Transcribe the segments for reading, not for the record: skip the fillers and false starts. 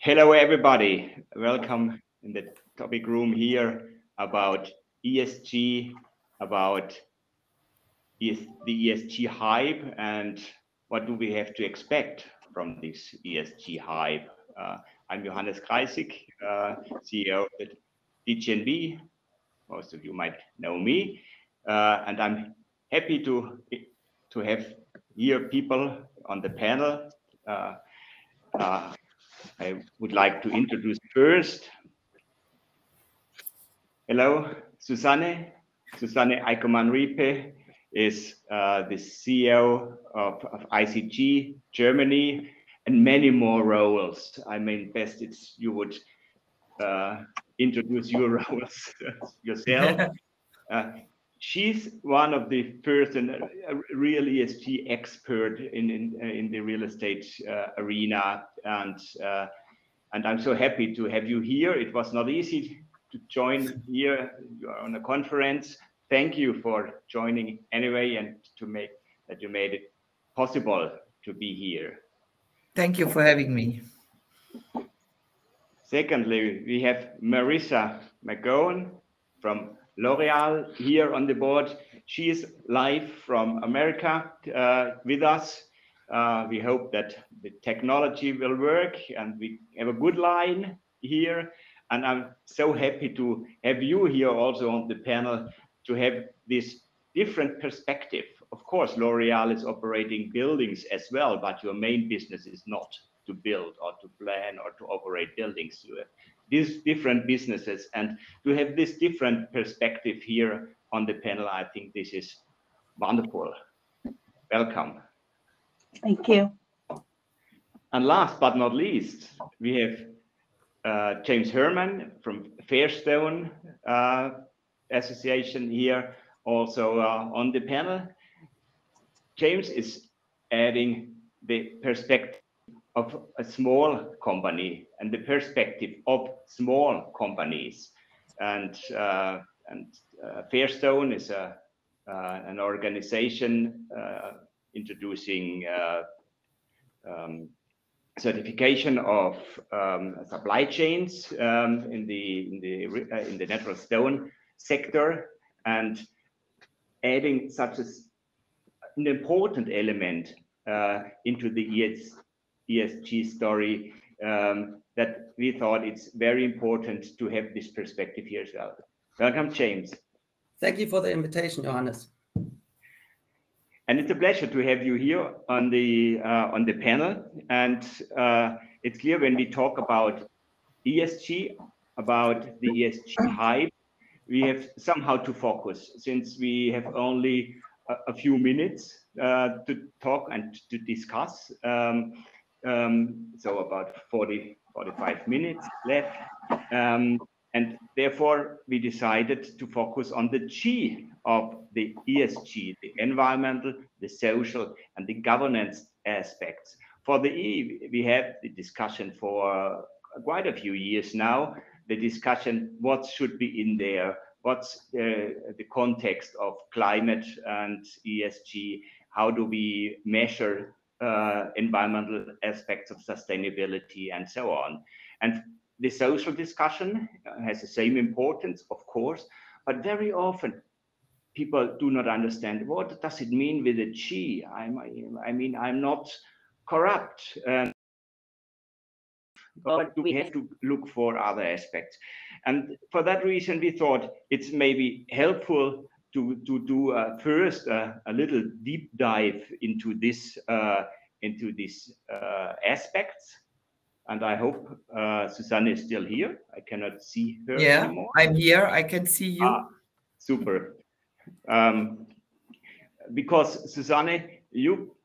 Hello, everybody. Welcome in the topic room here about ESG, about the ESG hype, and what do we have to expect from this ESG hype. I'm Johannes Kreisig, CEO of the DGNB. Most of you might know me, and I'm happy to have here people on the panel. I would like to introduce first. Hello, Susanne. Susanne Eickermann-Riepe is the CEO of ICG Germany, and many more roles. I mean, best it's you would introduce your roles yourself. She's one of the first and a real ESG expert in the real estate arena, and I'm so happy to have you here. It was not easy to join here. You are on a conference. Thank you for joining anyway, and to make that you made it possible to be here. Thank you for having me. Secondly, we have Marissa McGowan from L'Oreal here on the board. She is live from America with us. We hope that the technology will work and we have a good line here. And I'm so happy to have you here also on the panel to have this different perspective. Of course, L'Oreal is operating buildings as well, but your main business is not to build or to plan or to operate buildings. You have these different businesses, and to have this different perspective here on the panel, I think this is wonderful. Welcome. Thank you. And last but not least, we have James Herman from Fairstone Association here also on the panel. James is adding the perspective of a small company and the perspective of small companies, and Fairstone is an organization introducing certification of supply chains in the natural stone sector, and adding such an important element into the ESG story, that we thought it's very important to have this perspective here as well. Welcome, James. Thank you for the invitation, Johannes. And it's a pleasure to have you here on the panel. And it's clear when we talk about ESG, about the ESG hype, we have somehow to focus, since we have only a few minutes to talk and to discuss. So about 45 minutes left. And therefore, we decided to focus on the G of the ESG, the environmental, the social, and the governance aspects. For the E, we have the discussion for quite a few years now, the discussion what should be in there, what's the context of climate and ESG, how do we measure environmental aspects of sustainability, and so on. And the social discussion has the same importance, of course, but very often people do not understand what does it mean with a G. I mean, I'm not corrupt. But we have to look for other aspects. And for that reason, we thought it's maybe helpful to do first a little deep dive into this aspects. And I hope Susanne is still here. I cannot see her anymore. I'm here. I can see you. Super. Because Susanne, you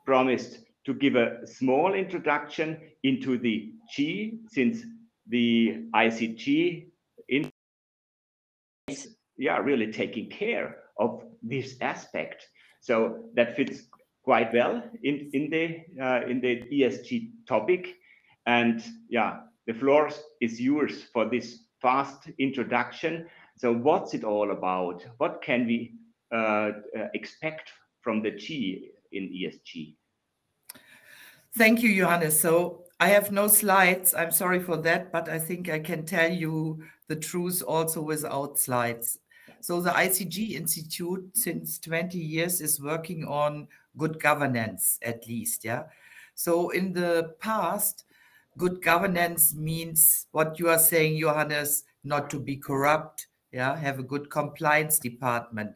promised to give a small introduction into the G, since the ICG is really taking care of this aspect. So that fits quite well in the ESG topic. And the floor is yours for this fast introduction. So what's it all about? What can we expect from the G in ESG? Thank you, Johannes. So I have no slides. I'm sorry for that, but I think I can tell you the truth also without slides. So the ICG Institute since 20 years is working on good governance, at least, yeah. So in the past, good governance means what you are saying, Johannes, not to be corrupt, yeah, have a good compliance department.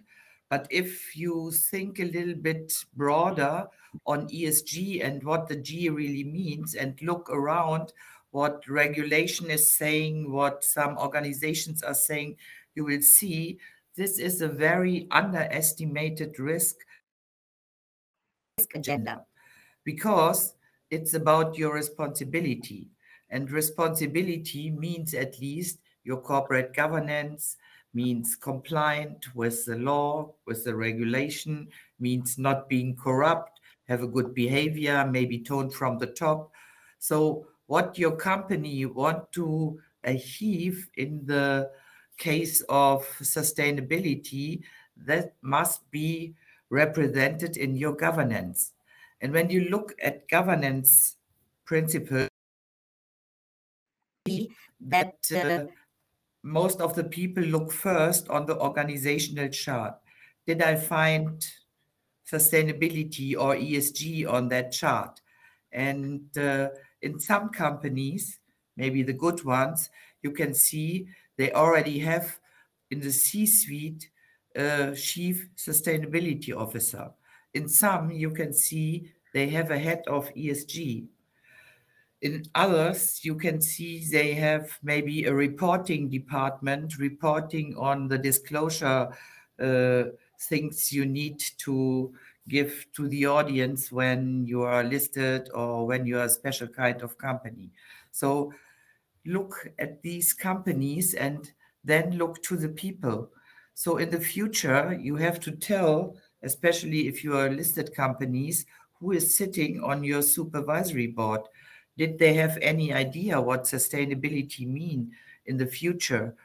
But if you think a little bit broader on ESG and what the G really means and look around what regulation is saying, what some organizations are saying, you will see this is a very underestimated risk agenda, because it's about your responsibility. And responsibility means at least your corporate governance, means compliant with the law, with the regulation, means not being corrupt, have a good behavior, maybe tone from the top. So what your company want to achieve in the case of sustainability, that must be represented in your governance. And when you look at governance principles, that most of the people look first on the organizational chart. Did I find sustainability or ESG on that chart? And in some companies, maybe the good ones, you can see they already have in the C-suite chief sustainability officer. In some, you can see they have a head of ESG. In others, you can see they have maybe a reporting department reporting on the disclosure things you need to give to the audience when you are listed or when you are a special kind of company. So look at these companies and then look to the people. So in the future, you have to tell, especially if you are listed companies, who is sitting on your supervisory board. Did they have any idea what sustainability mean in the future?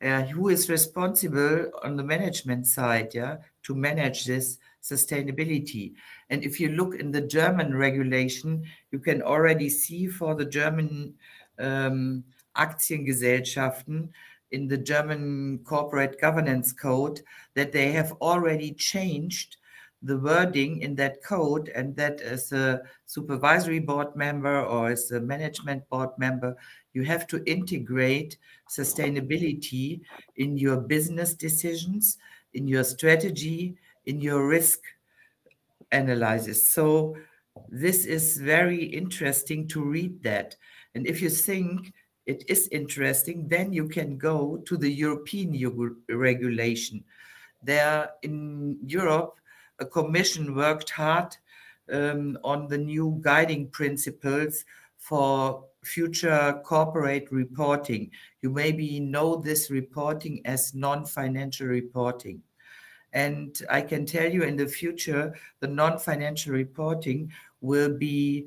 Who is responsible on the management side, yeah, to manage this sustainability? And if you look in the German regulation, you can already see for the German Aktiengesellschaften in the German Corporate Governance Code that they have already changed the wording in that code, and that as a supervisory board member or as a management board member, you have to integrate sustainability in your business decisions, in your strategy, in your risk analysis. So this is very interesting to read that. And if you think it is interesting, then you can go to the European regulation. There in Europe, a commission worked hard on the new guiding principles for future corporate reporting. You maybe know this reporting as non-financial reporting. And I can tell you in the future, the non-financial reporting will be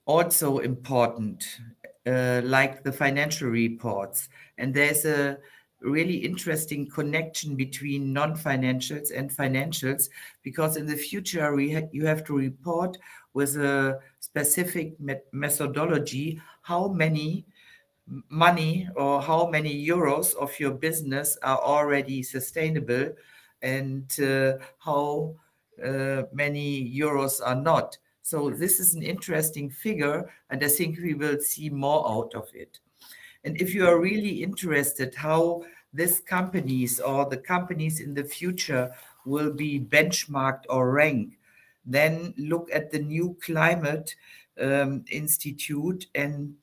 also important, like the financial reports. And there's a really interesting connection between non-financials and financials, because in the future you have to report with a specific methodology how many money or how many euros of your business are already sustainable and how many euros are not. So this is an interesting figure, and I think we will see more out of it. And if you are really interested how these companies or the companies in the future will be benchmarked or ranked, then look at the new Climate Institute and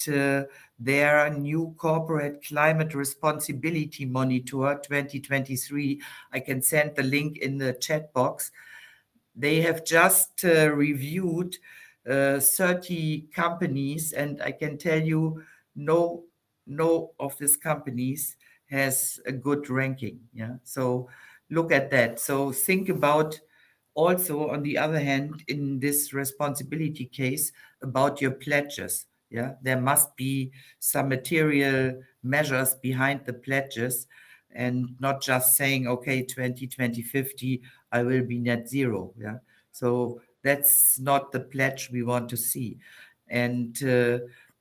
their new Corporate Climate Responsibility Monitor 2023. I can send the link in the chat box. They have just reviewed 30 companies, and I can tell you no of these companies has a good ranking. Yeah, so look at that. So think about also, on the other hand, in this responsibility case, about your pledges. Yeah, there must be some material measures behind the pledges, and not just saying, okay, 2050, I will be net zero. Yeah, so that's not the pledge we want to see. And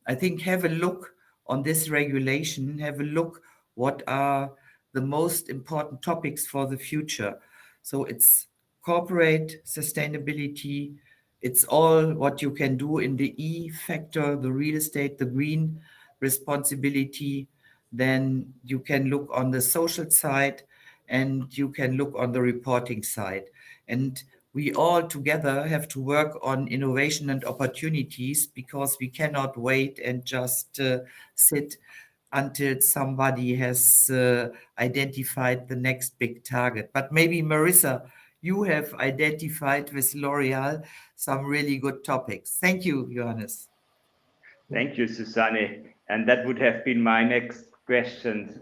I think have a look on this regulation, have a look what are the most important topics for the future. So it's corporate sustainability, it's all what you can do in the E factor, the real estate, the green responsibility. Then you can look on the social side and you can look on the reporting side. And we all together have to work on innovation and opportunities, because we cannot wait and just sit until somebody has identified the next big target. But maybe, Marissa, you have identified with L'Oreal some really good topics. Thank you, Johannes. Thank you, Susanne. And that would have been my next question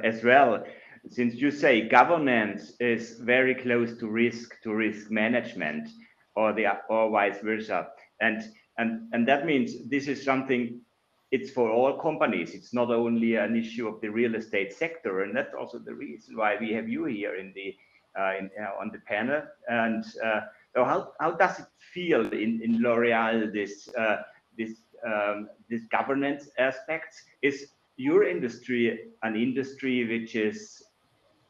as well. Since you say governance is very close to risk management, or vice versa, and that means this is something, it's for all companies. It's not only an issue of the real estate sector, and that's also the reason why we have you here in the on the panel. And so how does it feel in L'Oreal, this governance aspects? Is your industry an industry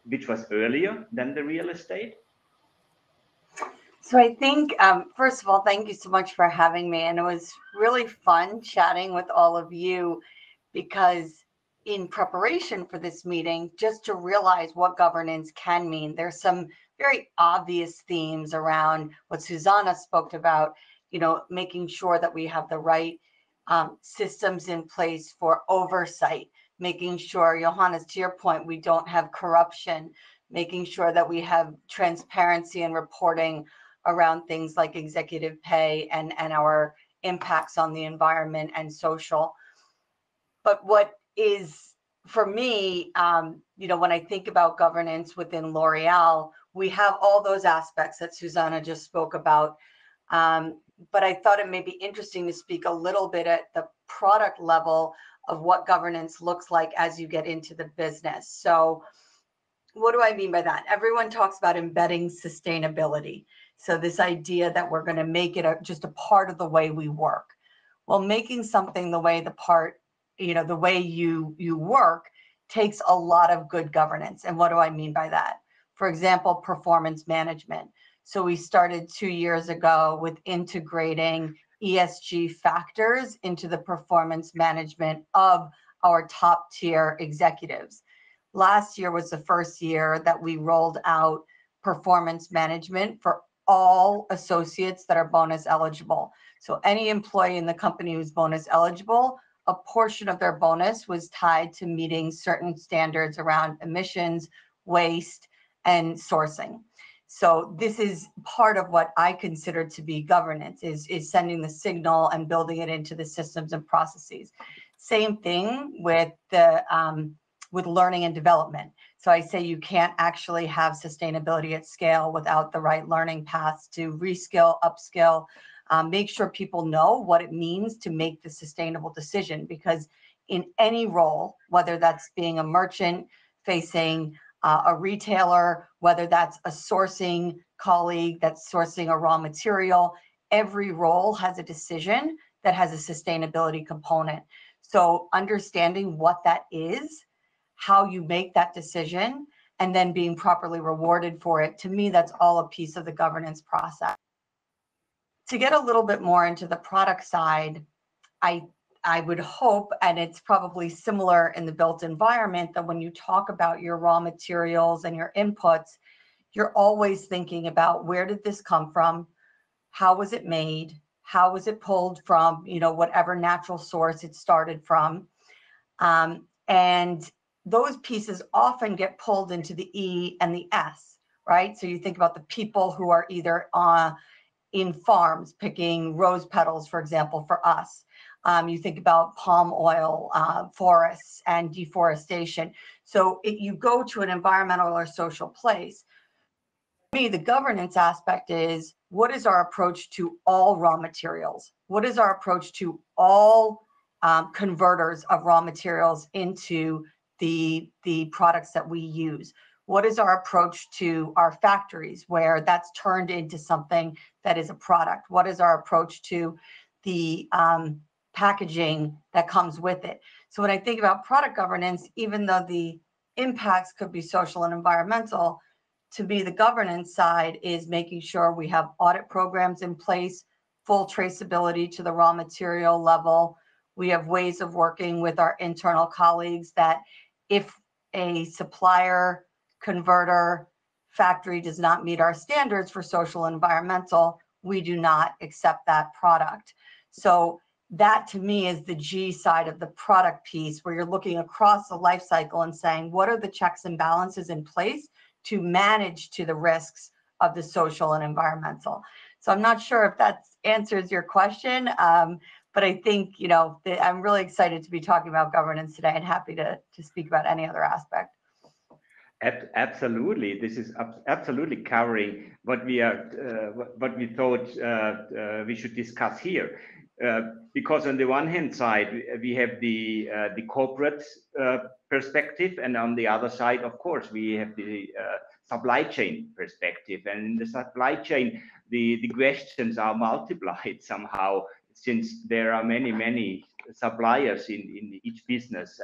which was earlier than the real estate? So I think, first of all, thank you so much for having me. And it was really fun chatting with all of you, because in preparation for this meeting, just to realize what governance can mean, there's some very obvious themes around what Susanna spoke about, making sure that we have the right systems in place for oversight, making sure, Johannes, to your point, we don't have corruption, making sure that we have transparency and reporting around things like executive pay and our impacts on the environment and social. But what is, for me, when I think about governance within L'Oreal, we have all those aspects that Susanna just spoke about. But I thought it may be interesting to speak a little bit at the product level of what governance looks like as you get into the business. So what do I mean by that? Everyone talks about embedding sustainability. So this idea that we're going to make it just a part of the way we work. Well, making something the way the way you work takes a lot of good governance. And what do I mean by that? For example, performance management. So we started 2 years ago with integrating ESG factors into the performance management of our top tier executives. Last year was the first year that we rolled out performance management for all associates that are bonus eligible. So any employee in the company who's bonus eligible, a portion of their bonus was tied to meeting certain standards around emissions, waste, and sourcing. So this is part of what I consider to be governance, is sending the signal and building it into the systems and processes. Same thing with with learning and development. So I say you can't actually have sustainability at scale without the right learning paths to reskill, upskill, make sure people know what it means to make the sustainable decision. Because in any role, whether that's being a merchant facing a retailer, whether that's a sourcing colleague that's sourcing a raw material, every role has a decision that has a sustainability component. So understanding what that is, how you make that decision, and then being properly rewarded for it, to me, that's all a piece of the governance process. To get a little bit more into the product side, I would hope, and it's probably similar in the built environment, that when you talk about your raw materials and your inputs, you're always thinking about, where did this come from? How was it made? How was it pulled from, whatever natural source it started from? And those pieces often get pulled into the E and the S, right? So you think about the people who are either in farms picking rose petals, for example, for us. You think about palm oil, forests, and deforestation. So you go to an environmental or social place. For me, the governance aspect is, what is our approach to all raw materials? What is our approach to all converters of raw materials into the products that we use? What is our approach to our factories, where that's turned into something that is a product? What is our approach to the packaging that comes with it. So when I think about product governance, even though the impacts could be social and environmental, to me, the governance side is making sure we have audit programs in place, full traceability to the raw material level. We have ways of working with our internal colleagues that if a supplier, converter, factory does not meet our standards for social and environmental, we do not accept that product. So that to me is the G side of the product piece, where you're looking across the life cycle and saying, what are the checks and balances in place to manage to the risks of the social and environmental? So I'm not sure if that answers your question, but I think, you know, I'm really excited to be talking about governance today and happy to speak about any other aspect. Absolutely, this is absolutely covering what we thought we should discuss here. Because on the one hand side, we have the corporate perspective, and on the other side, of course, we have the supply chain perspective. And in the supply chain, the questions are multiplied somehow, since there are many suppliers in each business,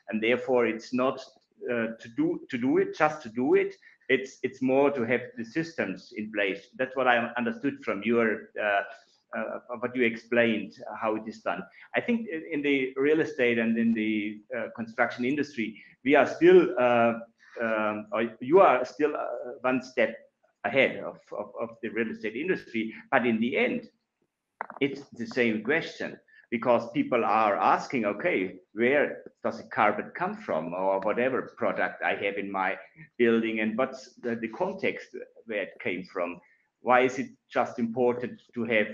and therefore it's not to do it. It's more to have the systems in place. That's what I understood from your what you explained, how it is done. I think in the real estate and in the construction industry, we are still, or you are still one step ahead of the real estate industry. But in the end, it's the same question, because people are asking, okay, where does the carpet come from, or whatever product I have in my building, and what's the context where it came from? Why is it just important to have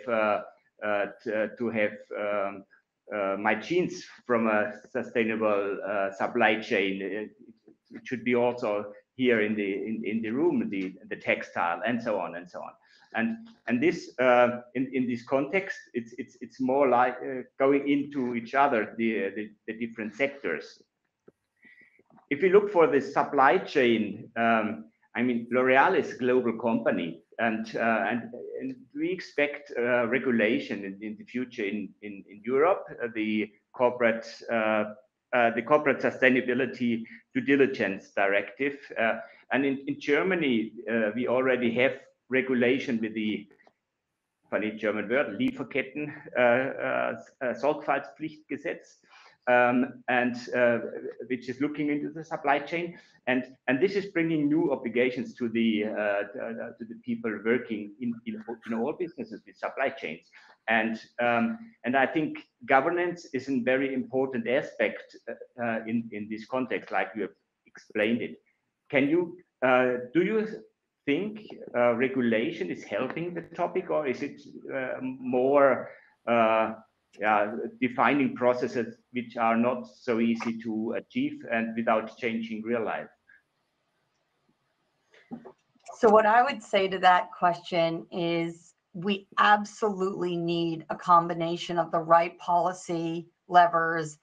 my jeans from a sustainable supply chain? It should be also here in the room, the textile, and so on and so on. And this in this context, it's more like going into each other, the different sectors. If you look for the supply chain, I mean, L'Oréal is a global company, and we expect regulation in the future in Europe, the corporate sustainability due diligence directive, and in Germany we already have regulation with the funny German word, Lieferketten Sorgfaltspflichtgesetz, and which is looking into the supply chain, and this is bringing new obligations to the people working in all businesses with supply chains, and I think governance is a very important aspect in this context, like you have explained it. Can you do you think regulation is helping the topic, or is it more defining processes which are not so easy to achieve and without changing real life? So what I would say to that question is we absolutely need a combination of the right policy levers,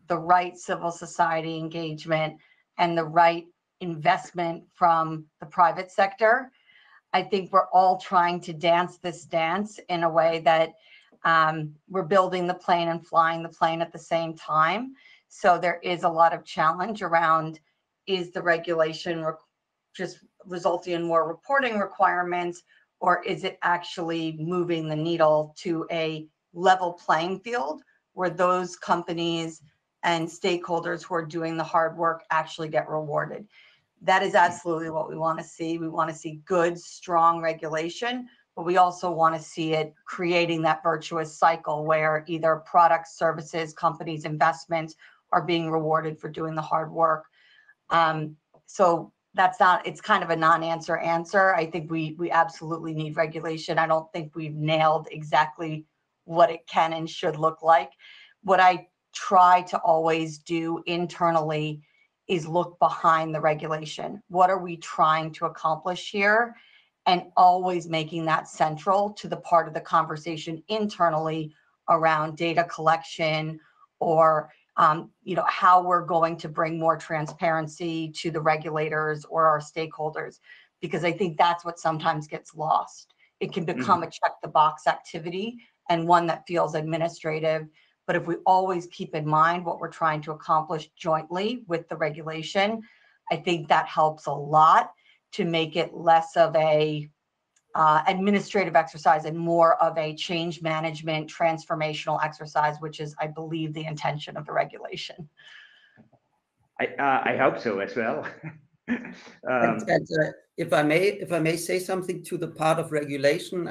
the right civil society engagement, and the right investment from the private sector. I think we're all trying to dance this dance in a way that we're building the plane and flying the plane at the same time. So there is a lot of challenge around, is the regulation just resulting in more reporting requirements, or is it actually moving the needle to a level playing field where those companies and stakeholders who are doing the hard work actually get rewarded? That is absolutely what we want to see. We want to see good, strong regulation, but we also want to see it creating that virtuous cycle where either products, services, companies, investments are being rewarded for doing the hard work. So that's not, it's kind of a non-answer answer. I think we absolutely need regulation. I don't think we've nailed exactly what it can and should look like. What I try to always do internally is look behind the regulation. What are we trying to accomplish here? And always making that central to the part of the conversation internally around data collection, or how we're going to bring more transparency to the regulators or our stakeholders, because I think that's what sometimes gets lost. It can become a check the box activity, and one that feels administrative. But if we always keep in mind what we're trying to accomplish jointly with the regulation, I think that helps a lot to make it less of a administrative exercise and more of a change management transformational exercise, which is, I believe, the intention of the regulation. I hope so as well. If I may say something to the part of regulation,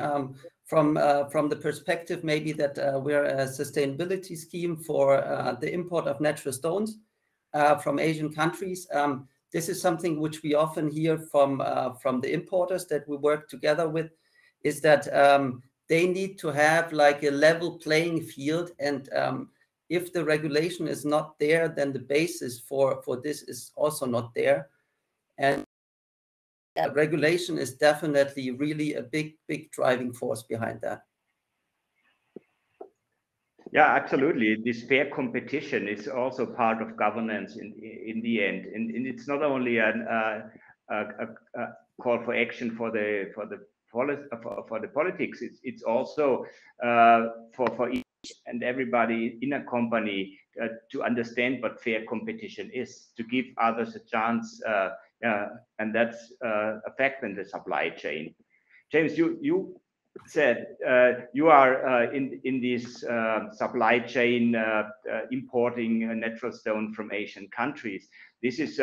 from the perspective maybe that we're a sustainability scheme for the import of natural stones from Asian countries. This is something which we often hear from the importers that we work together with, is that they need to have like a level playing field, and if the regulation is not there, then the basis for this is also not there. And regulation is definitely really a big driving force behind that. Yeah, absolutely. This fair competition is also part of governance in the end, and it's not only a call for action for the politics. It's also for each and everybody in a company to understand what fair competition is, to give others a chance, and that's affecting the supply chain. James, you said you are in this supply chain importing natural stone from Asian countries. This is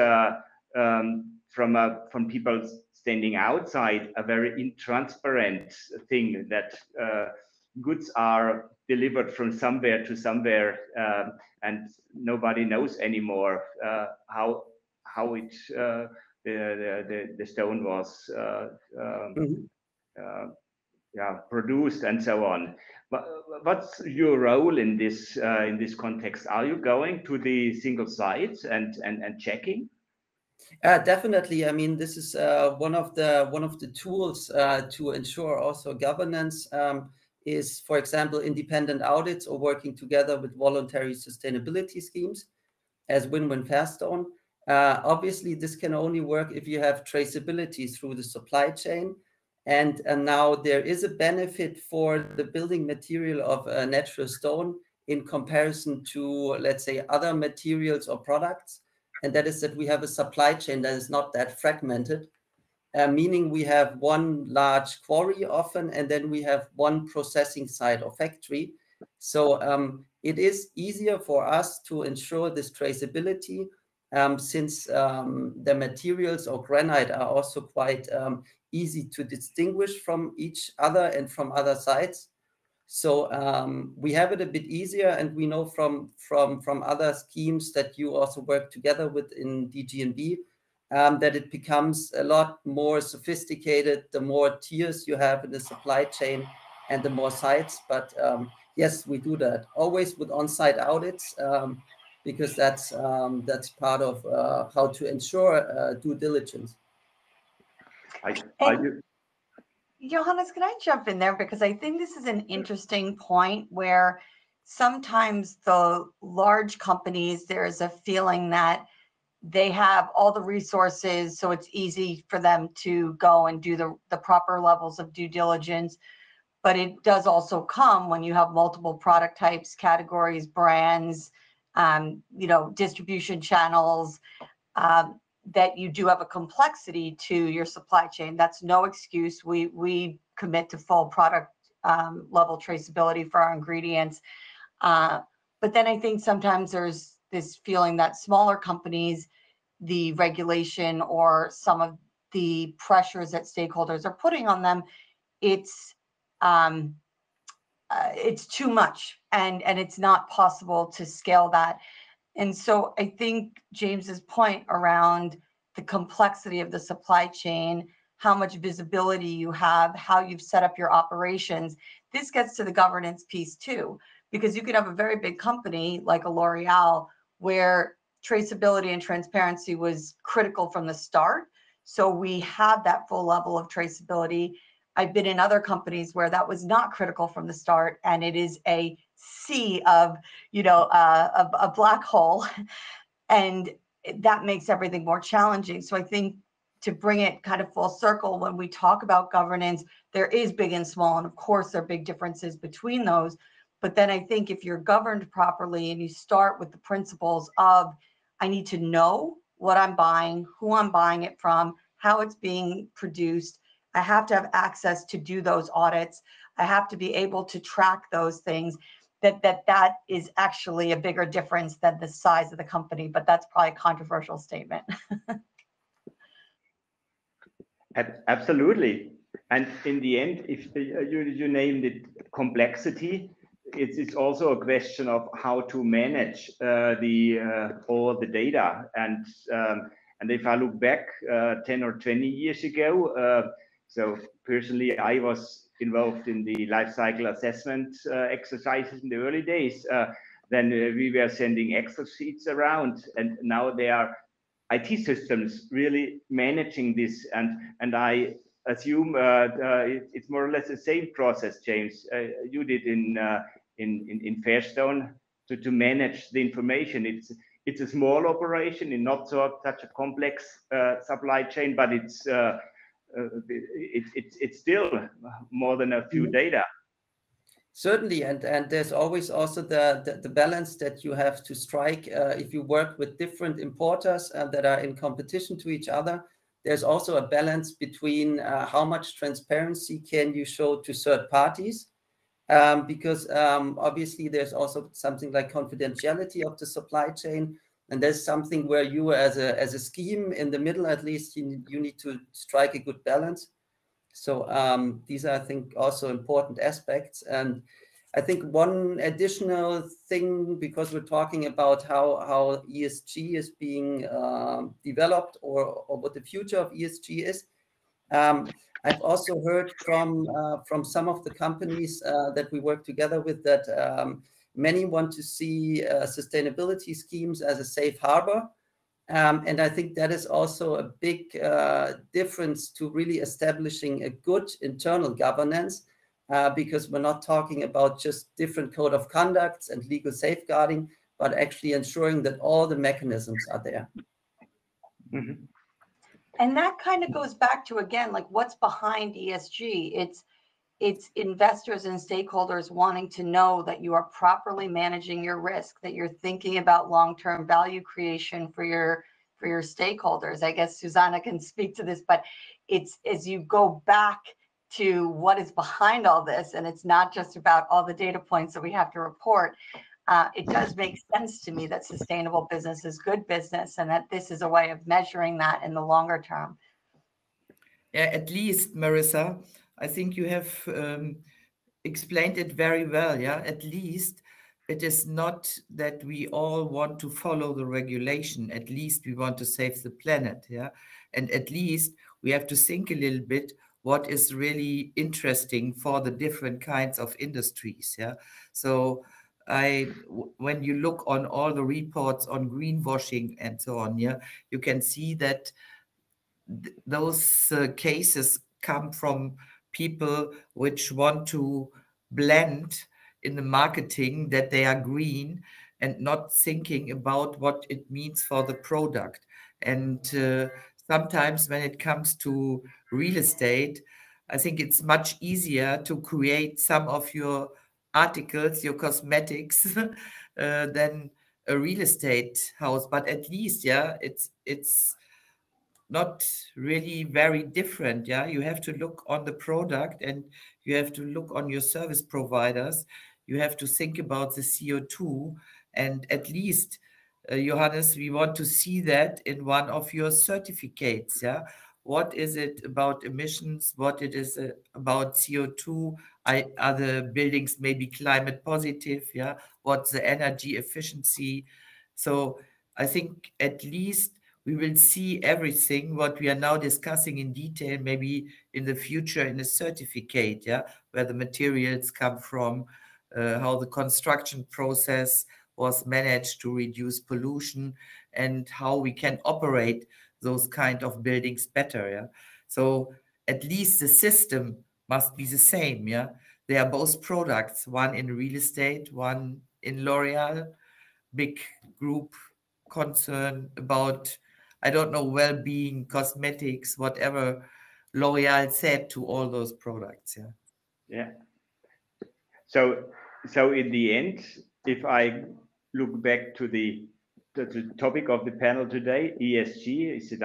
from people standing outside a very intransparent thing, that goods are delivered from somewhere to somewhere, and nobody knows anymore how it the stone was produced and so on. But what's your role in this context? Are you going to the single sites and checking? Definitely. I mean, this is one of the tools to ensure also governance is, for example, independent audits or working together with voluntary sustainability schemes as Win-Win Fairstone. Obviously, this can only work if you have traceability through the supply chain. And now there is a benefit for the building material of a natural stone in comparison to, let's say, other materials or products. And that is that we have a supply chain that is not that fragmented, meaning we have one large quarry often, and then we have one processing site or factory. So it is easier for us to ensure this traceability since the materials or granite are also quite easy to distinguish from each other and from other sites. So we have it a bit easier, and we know from other schemes that you also work together with in DGNB that it becomes a lot more sophisticated the more tiers you have in the supply chain and the more sites. But yes, we do that always with on-site audits because that's part of how to ensure due diligence. Johannes, can I jump in there? Because I think this is an interesting point where sometimes the large companies, there's a feeling that they have all the resources, so it's easy for them to go and do the proper levels of due diligence. But it does also come when you have multiple product types, categories, brands, distribution channels, that you do have a complexity to your supply chain. That's no excuse. We commit to full product level traceability for our ingredients. But then I think sometimes there's this feeling that smaller companies, the regulation or some of the pressures that stakeholders are putting on them, it's too much, and it's not possible to scale that. And so I think James's point around the complexity of the supply chain, how much visibility you have, how you've set up your operations, this gets to the governance piece too, because you could have a very big company like a L'Oreal where traceability and transparency was critical from the start. So we have that full level of traceability. I've been in other companies where that was not critical from the start, and it is a sea of, a black hole, and that makes everything more challenging. So I think to bring it kind of full circle, when we talk about governance, there is big and small, and of course there are big differences between those. But then I think if you're governed properly and you start with the principles of, I need to know what I'm buying, who I'm buying it from, how it's being produced. I have to have access to do those audits. I have to be able to track those things. That is actually a bigger difference than the size of the company, but that's probably a controversial statement. Absolutely. And in the end, if you named it complexity, it's also a question of how to manage all the data. And if I look back 10 or 20 years ago, so personally, I was involved in the life cycle assessment exercises in the early days. Then we were sending Excel sheets around, and now there are IT systems really managing this. And I assume it's more or less the same process, James, you did in Fairstone to manage the information. It's a small operation in not such a complex supply chain, but it's still more than a few data. Certainly, and there's always also the balance that you have to strike if you work with different importers that are in competition to each other. There's also a balance between how much transparency can you show to third parties, because obviously there's also something like confidentiality of the supply chain, and there's something where you as a scheme in the middle, at least you need to strike a good balance. So these are, I think, also important aspects. And I think one additional thing, because we're talking about how ESG is being developed, or what the future of ESG is, I've also heard from some of the companies that we work together with that many want to see sustainability schemes as a safe harbor. And I think that is also a big difference to really establishing a good internal governance, because we're not talking about just different code of conducts and legal safeguarding, but actually ensuring that all the mechanisms are there. Mm-hmm. And that kind of goes back to, again, like what's behind ESG. It's investors and stakeholders wanting to know that you are properly managing your risk, that you're thinking about long-term value creation for your stakeholders. I guess Susanna can speak to this, but it's as you go back to what is behind all this, and it's not just about all the data points that we have to report. It does make sense to me that sustainable business is good business, and that this is a way of measuring that in the longer term. Yeah, at least, Marissa, I think you have explained it very well. Yeah, at least it is not that we all want to follow the regulation. At least we want to save the planet. Yeah, and at least we have to think a little bit what is really interesting for the different kinds of industries. Yeah, so when you look on all the reports on greenwashing and so on, yeah, you can see that those cases come from people which want to blend in the marketing that they are green and not thinking about what it means for the product. And sometimes when it comes to real estate, I think it's much easier to create some of your articles, your cosmetics, than a real estate house. But at least, yeah, it's not really very different. Yeah, you have to look on the product, and you have to look on your service providers. You have to think about the CO2, and at least, Johannes, we want to see that in one of your certificates. Yeah, what is it about emissions? What it is about CO2? Are the buildings maybe climate positive? Yeah, what's the energy efficiency? So I think at least we will see everything what we are now discussing in detail, maybe in the future in a certificate, yeah, where the materials come from, how the construction process was managed to reduce pollution, and how we can operate those kind of buildings better. Yeah, so at least the system must be the same. Yeah, they are both products, one in real estate, one in L'Oreal, big group concern about I don't know, well-being, cosmetics, whatever L'Oreal said to all those products. Yeah. Yeah. So in the end, if I look back to the topic of the panel today, ESG, is it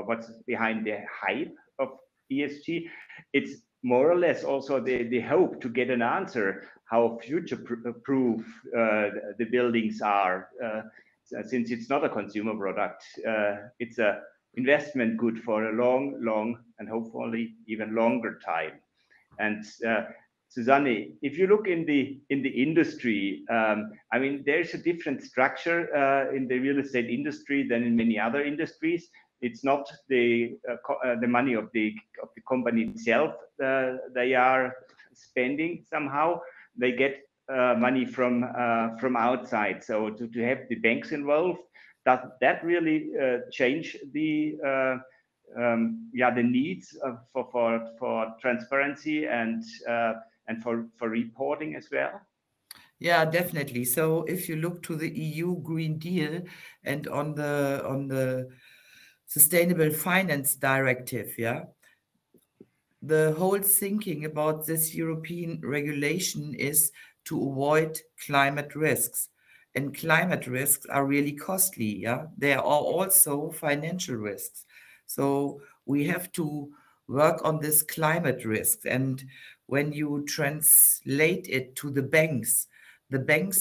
what's behind the hype of ESG? It's more or less also the hope to get an answer how future-proof the buildings are, since it's not a consumer product. It's a investment good for a long, and hopefully even longer time. And Susanne, if you look in the industry, I mean, there's a different structure in the real estate industry than in many other industries. It's not the money of the company itself they are spending somehow. They get money from outside. So to have the banks involved, does that really change the the needs for transparency and for reporting as well? Yeah, definitely. So if you look to the EU Green Deal and on the Sustainable Finance Directive, yeah, the whole thinking about this European regulation is to avoid climate risks. And climate risks are really costly, yeah. There are also financial risks. So we have to work on this climate risk. And when you translate it to the banks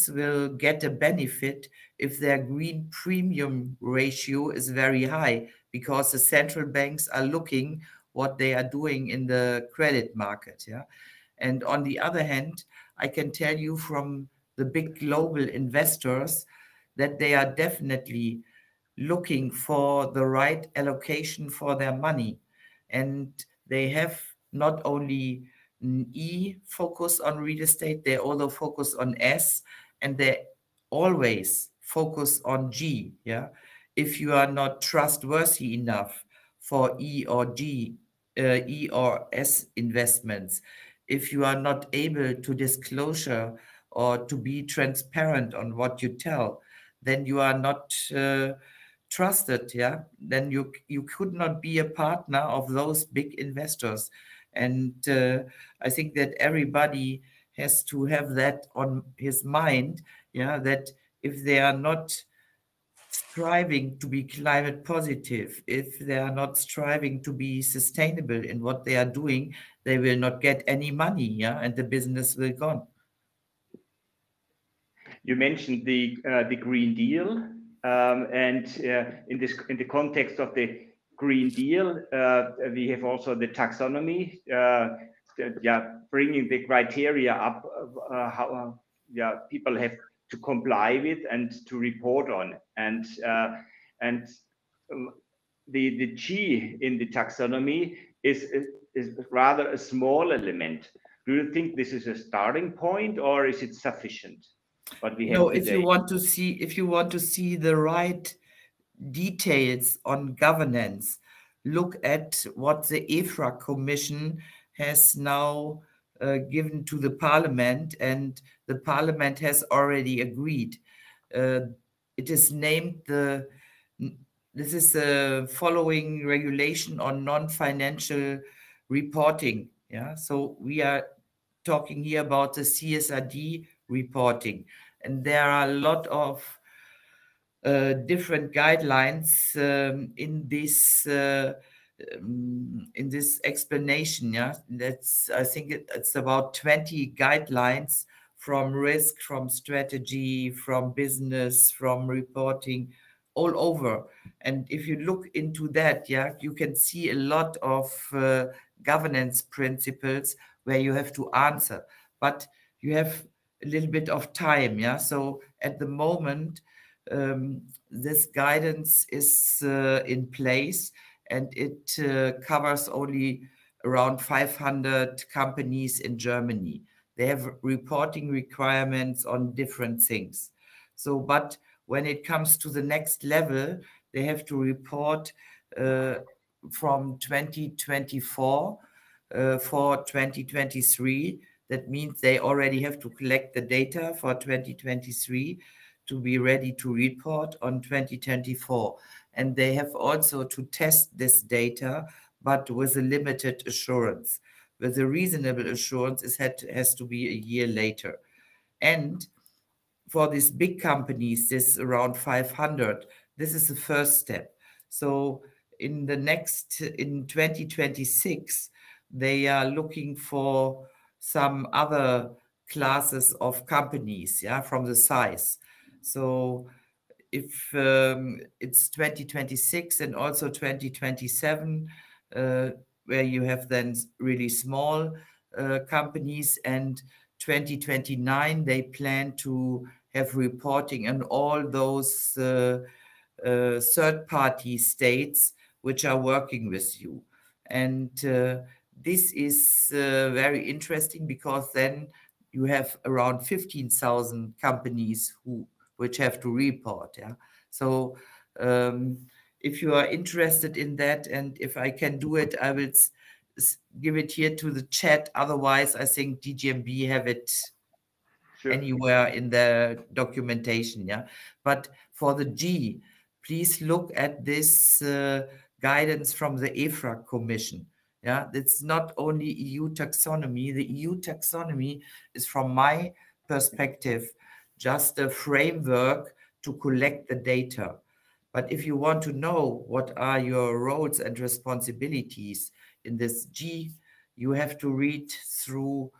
will get a benefit if their green premium ratio is very high, because the central banks are looking what they are doing in the credit market. Yeah. And on the other hand, I can tell you from the big global investors that they are definitely looking for the right allocation for their money. And they have not only an E focus on real estate, they also focus on S, and they always focus on G. Yeah. If you are not trustworthy enough for E or G, E or S investments, if you are not able to disclosure or to be transparent on what you tell, then you are not trusted. Yeah, then you could not be a partner of those big investors. And I think that everybody has to have that on his mind. Yeah, that if they are not striving to be climate positive, if they are not striving to be sustainable in what they are doing, they will not get any money. Yeah, and the business will go. You mentioned the Green Deal, and in the context of the Green Deal, we have also the taxonomy, bringing the criteria up how people have to comply with and to report on, and the G in the taxonomy is rather a small element. Do you think this is a starting point, or is it sufficient? What we have today? If you want to see the right details on governance, look at what the EFRA Commission has now given to the Parliament, and the Parliament has already agreed. It is named this is the following regulation on non-financial reporting. Yeah, so we are talking here about the CSRD reporting, and there are a lot of different guidelines in this explanation. Yeah, I think it's about 20 guidelines, from risk, from strategy, from business, from reporting, all over. And if you look into that, yeah, you can see a lot of governance principles where you have to answer, but you have a little bit of time. Yeah, so at the moment, this guidance is in place, and it covers only around 500 companies in Germany. They have reporting requirements on different things. So, but when it comes to the next level, they have to report from 2024 for 2023. That means they already have to collect the data for 2023 to be ready to report on 2024. And they have also to test this data, but with a limited assurance. With a reasonable assurance, it has to be a year later. And for these big companies, this around 500, this is the first step. So in 2026, they are looking for some other classes of companies, yeah, from the size. So if it's 2026 and also 2027, where you have then really small companies, and 2029, they plan to have reporting on all those third-party states which are working with you. And this is very interesting, because then you have around 15,000 companies which have to report. Yeah. So if you are interested in that, and if I can do it, I will give it here to the chat. Otherwise, I think DGNB have it anywhere in the documentation. Yeah. But for the G, please look at this guidance from the EFRAG Commission. Yeah, it's not only EU taxonomy. The EU taxonomy is, from my perspective, just a framework to collect the data. But if you want to know what are your roles and responsibilities in this G, you have to read through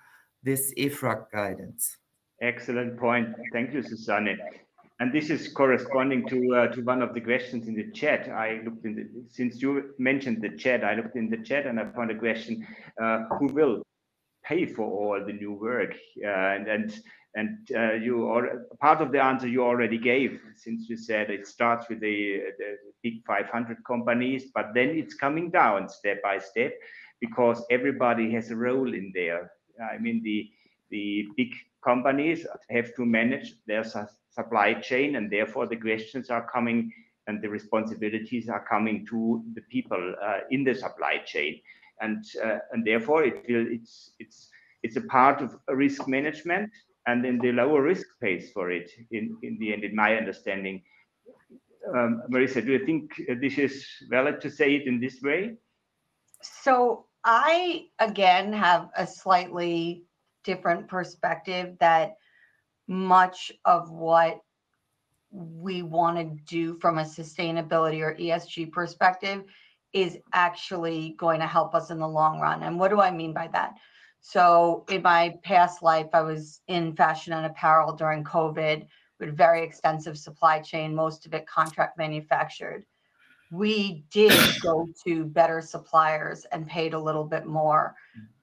this EFRAG guidance. Excellent point. Thank you, Susanne. And this is corresponding to one of the questions in the chat. I looked in since you mentioned the chat, I looked in the chat and I found a question: who will pay for all the new work? Part of the answer you already gave, since you said it starts with the big 500 companies, but then it's coming down step by step, because everybody has a role in there. I mean, the big companies have to manage their supply chain, and therefore the questions are coming and the responsibilities are coming to the people in the supply chain, and therefore it's a part of risk management, and then the lower risk pays for it in the end, in my understanding. Marisa, do you think this is valid to say it in this way? So I, again, have a slightly different perspective, that much of what we want to do from a sustainability or ESG perspective is actually going to help us in the long run. And what do I mean by that? So in my past life, I was in fashion and apparel during COVID, with very extensive supply chain, most of it contract manufactured. We did go to better suppliers and paid a little bit more.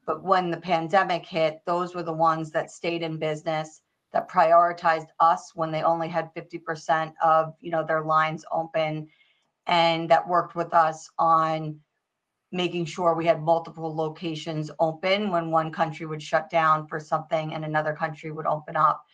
But when the pandemic hit, those were the ones that stayed in business, that prioritized us when they only had 50% of their lines open, and that worked with us on making sure we had multiple locations open when one country would shut down for something and another country would open up.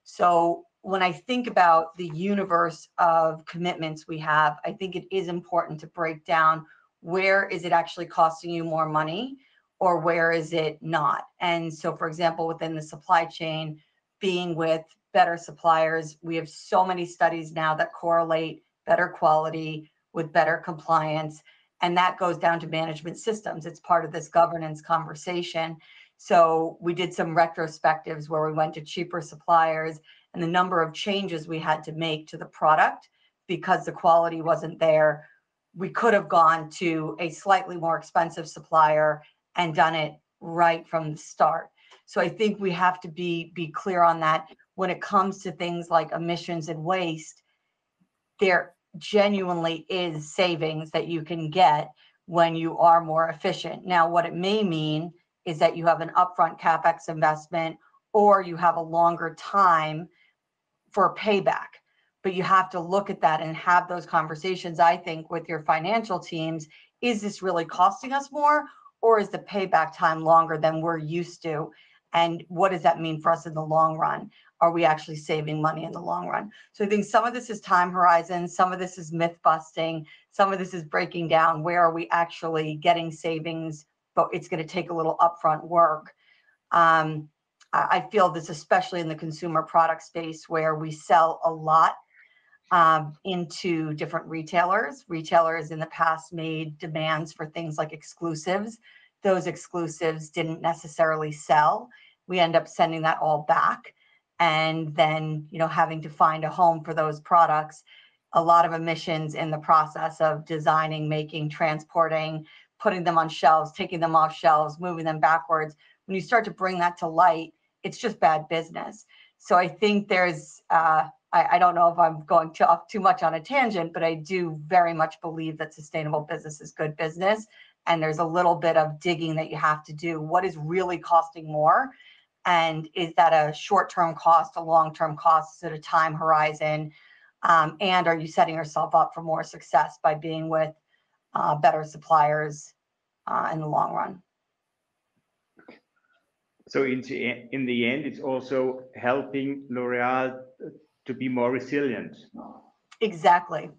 So when I think about the universe of commitments we have, I think it is important to break down, where is it actually costing you more money, or where is it not? And so, for example, within the supply chain, being with better suppliers, we have so many studies now that correlate better quality with better compliance. And that goes down to management systems. It's part of this governance conversation. So we did some retrospectives where we went to cheaper suppliers, and the number of changes we had to make to the product because the quality wasn't there. We could have gone to a slightly more expensive supplier and done it right from the start. So I think we have to be clear on that. When it comes to things like emissions and waste, there genuinely is savings that you can get when you are more efficient. Now, what it may mean is that you have an upfront CapEx investment, or you have a longer time for payback. But you have to look at that and have those conversations, I think, with your financial teams. Is this really costing us more, or is the payback time longer than we're used to? And what does that mean for us in the long run? Are we actually saving money in the long run? So I think some of this is time horizon, some of this is myth busting, some of this is breaking down where are we actually getting savings, but it's going to take a little upfront work. I feel this, especially in the consumer product space, where we sell a lot. into different retailers. Retailers in the past made demands for things like exclusives. Those exclusives didn't necessarily sell. We end up sending that all back, and then, you know, having to find a home for those products. A lot of emissions in the process of designing, making, transporting, putting them on shelves, taking them off shelves, moving them backwards. When you start to bring that to light, it's just bad business. So I think there's, I don't know if I'm going too much on a tangent, but I do very much believe that sustainable business is good business. And there's a little bit of digging that you have to do. What is really costing more? And is that a short-term cost, a long-term cost? Is it a time horizon? And are you setting yourself up for more success by being with better suppliers in the long run? So in the end, it's also helping L'Oréal to be more resilient. Exactly.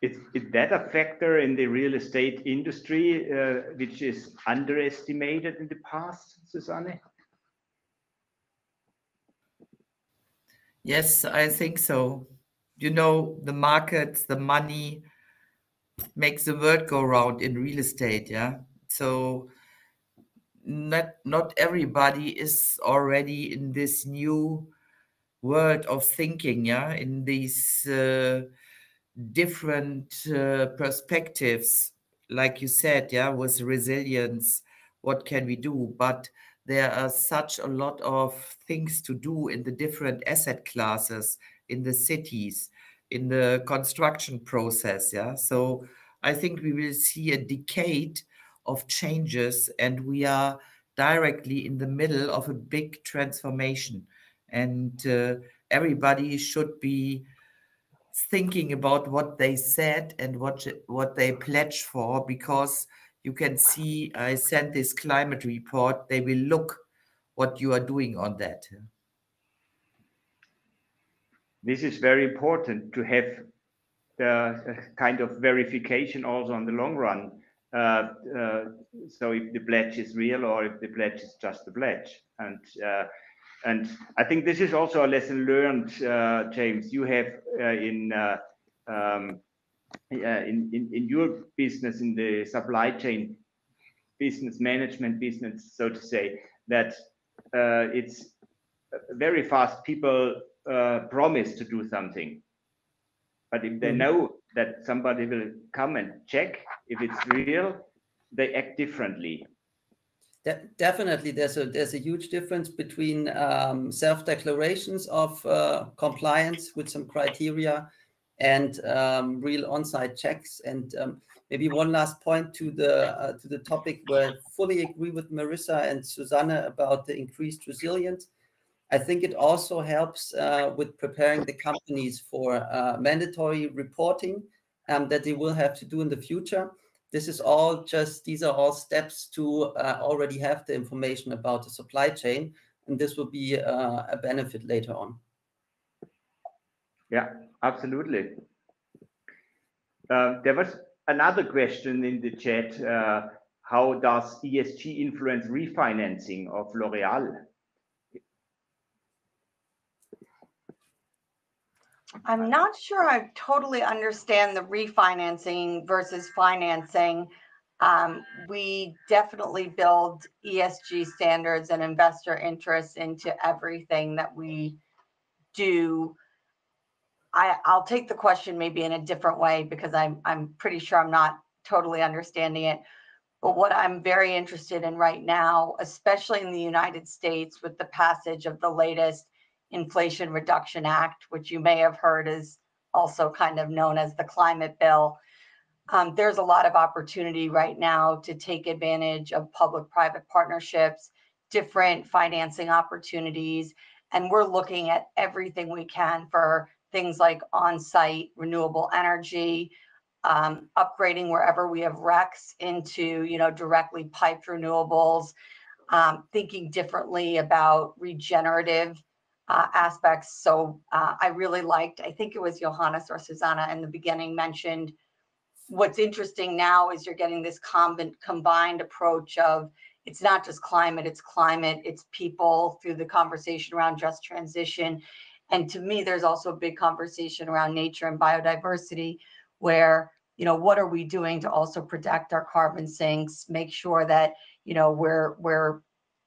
Is that a factor in the real estate industry, which is underestimated in the past, Susanne? Yes, I think so. You know, the markets, the money makes the world go round in real estate, yeah? So not everybody is already in this new world of thinking, yeah, in these different perspectives, like you said, yeah, with resilience, what can we do? But there are such a lot of things to do in the different asset classes, in the cities, in the construction process, yeah. So I think we will see a decade of changes, and we are directly in the middle of a big transformation. And everybody should be thinking about what they said and what they pledged for, because you can see, I sent this climate report, they will look what you are doing on that. This is very important to have the kind of verification also on the long run. So if the pledge is real or if the pledge is just a pledge. And I think this is also a lesson learned, James. You have in your business, in the supply chain business management business, so to say, that it's very fast. People promise to do something, but if they know that somebody will come and check if it's real, they act differently. Definitely, there's a huge difference between self-declarations of compliance with some criteria and real on-site checks. And maybe one last point to the topic where I fully agree with Marissa and Susanne about the increased resilience. I think it also helps with preparing the companies for mandatory reporting that they will have to do in the future. These are all steps to already have the information about the supply chain, and this will be a benefit later on. Yeah, absolutely. There was another question in the chat. How does ESG influence refinancing of L'Oréal? I'm not sure I totally understand the refinancing versus financing. We definitely build ESG standards and investor interests into everything that we do. I'll take the question maybe in a different way, because I'm pretty sure I'm not totally understanding it. But what I'm very interested in right now, especially in the United States, with the passage of the latest Inflation Reduction Act, which you may have heard is also kind of known as the climate bill. There's a lot of opportunity right now to take advantage of public-private partnerships, different financing opportunities, and we're looking at everything we can for things like on-site renewable energy, upgrading wherever we have RECs into, directly piped renewables, thinking differently about regenerative aspects. So I really liked, I think it was Johannes or Susanna in the beginning mentioned, what's interesting now is you're getting this combined approach of, it's not just climate, it's people through the conversation around just transition. And to me, there's also a big conversation around nature and biodiversity, where, what are we doing to also protect our carbon sinks, make sure that, we're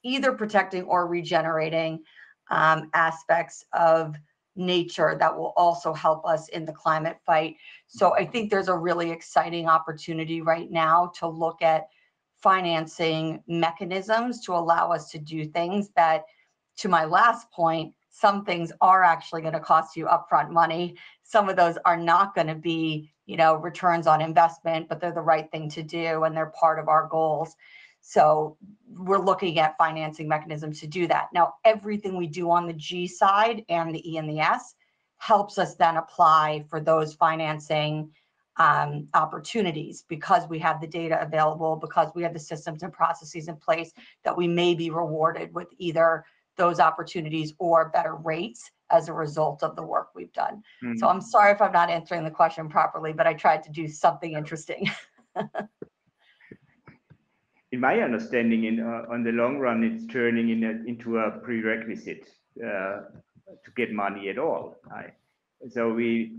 either protecting or regenerating aspects of nature that will also help us in the climate fight. So I think there's a really exciting opportunity right now to look at financing mechanisms to allow us to do things that, to my last point, some things are actually going to cost you upfront money. Some of those are not going to be, returns on investment, but they're the right thing to do and they're part of our goals. So we're looking at financing mechanisms to do that. Now, everything we do on the G side and the E and the S helps us then apply for those financing opportunities, because we have the data available, because we have the systems and processes in place that we may be rewarded with either those opportunities or better rates as a result of the work we've done. So I'm sorry if I'm not answering the question properly, but I tried to do something interesting. In my understanding, on the long run, it's turning into a prerequisite to get money at all. So we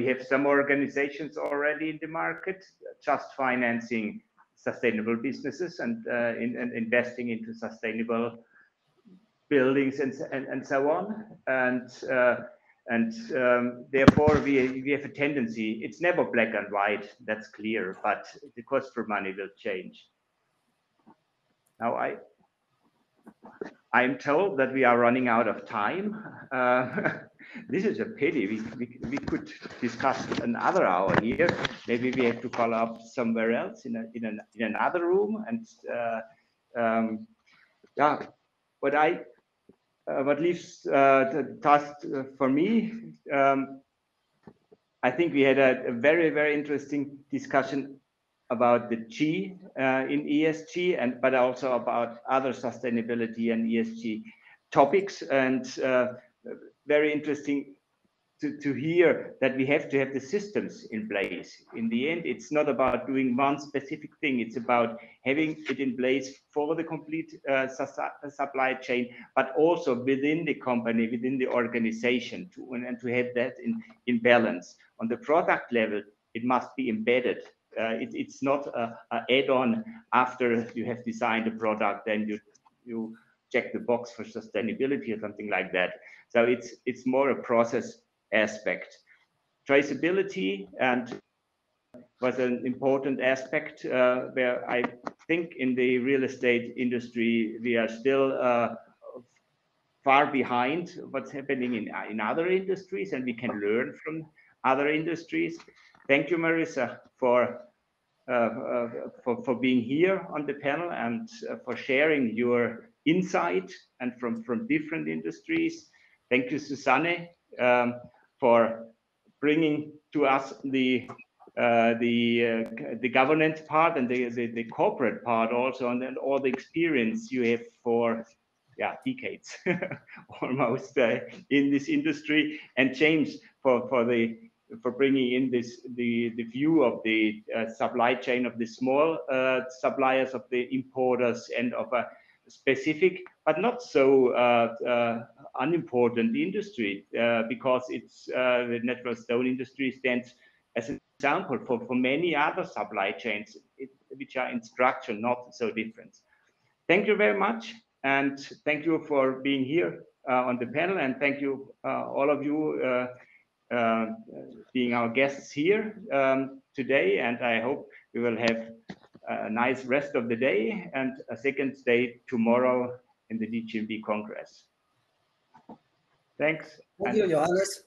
have some organizations already in the market just financing sustainable businesses and investing into sustainable buildings and so on. And therefore we have a tendency, it's never black and white, that's clear, but the cost for money will change. Now I'm told that we are running out of time. This is a pity. We could discuss another hour here. Maybe we have to follow up somewhere else in another room. And yeah, what leaves the task for me, I think we had a very, very interesting discussion about the G in ESG, but also about other sustainability and ESG topics, and very interesting to hear that we have to have the systems in place. In the end, it's not about doing one specific thing, it's about having it in place for the complete supply chain, but also within the company, within the organization, and to have that in balance. On the product level, it must be embedded. It's not an add-on after you have designed a product, then you check the box for sustainability or something like that. So it's more a process aspect. Traceability and was an important aspect where I think in the real estate industry we are still far behind what's happening in other industries, and we can learn from other industries. Thank you, Marissa, for being here on the panel and for sharing your insight and from different industries. Thank you, Susanne, for bringing to us the governance part and the corporate part also, and then all the experience you have for decades almost in this industry, and change for bringing in the view of the supply chain of the small suppliers, of the importers, and of a specific but not so unimportant industry, because it's the natural stone industry stands as an example for many other supply chains which are in structure not so different. Thank you very much, and thank you for being here on the panel, and thank you all of you being our guests here today, and I hope we will have a nice rest of the day and a second day tomorrow in the DGNB Congress. Thanks. Thank you, Johannes.